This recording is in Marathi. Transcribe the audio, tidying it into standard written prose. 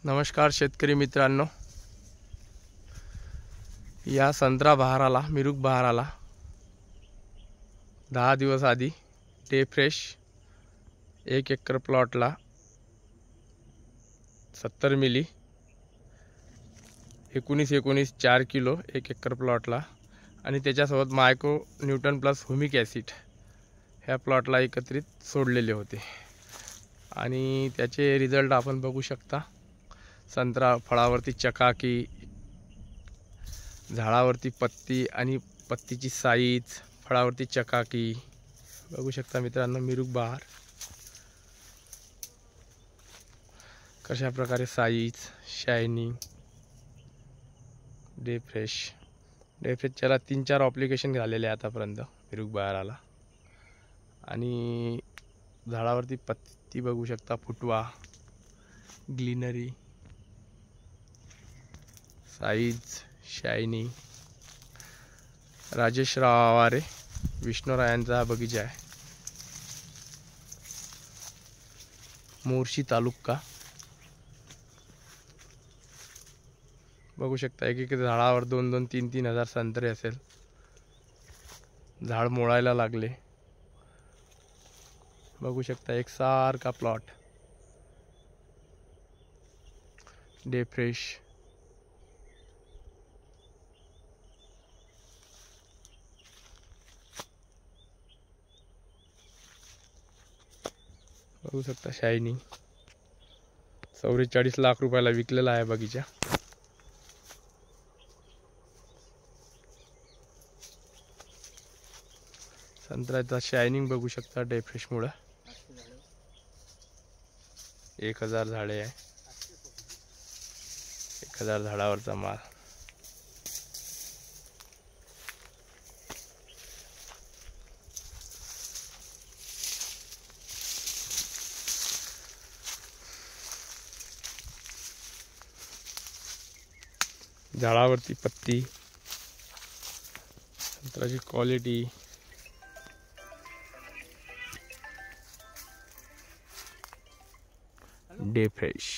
नमस्कार शेतकरी मित्रांनो, या संत्रा बहाराला मिरुक बहाराला 10 दिवस आधी डे फ्रेश 1 एकर प्लॉटला 70 मिली 19 4 किलो 1 एकर प्लॉटला आणि त्याच्यासोबत micro Newton plus humic acid ह्या प्लॉटला एकत्रित सोडलेले होते आणि त्याचे रिझल्ट आपण बघू शकता। संत्रा फळावरती चकाकी, झाडावरती पत्ती आणि पत्तीची साईज, फळावरती चकाकी बघू शकता मित्रांनो। मिरुक बहार कशा प्रकारे साईज, शायनिंग, डे फ्रेशच्याला 3-4 ॲप्लिकेशन झालेले आतापर्यंत मिरुक बहाराला आणि झाडावरती पत्ती बघू शकता, फुटवा, greenery, size, shining. Rajesh Aware विष्णुरायांचा हा बगीचा आहे, मोर्शी तालुका। बघू शकता एक झाडावर 2-2, 3-3 हजार संत्रे असेल। झाड मोळायला लागले, बघू शकता एक सारखा प्लॉट। डे फ्रेश बघू शकता, शायनिंग 44 लाख रुपयाला विकलेला आहे बगीचा। संत्र्याचा शायनिंग बघू शकता डे फ्रेश मुळे। 1000 झाडे आहे, 1000 झाडावरचा माल। झाडावरती पत्ती, संत्र्याची क्वालिटी, डे फ्रेश।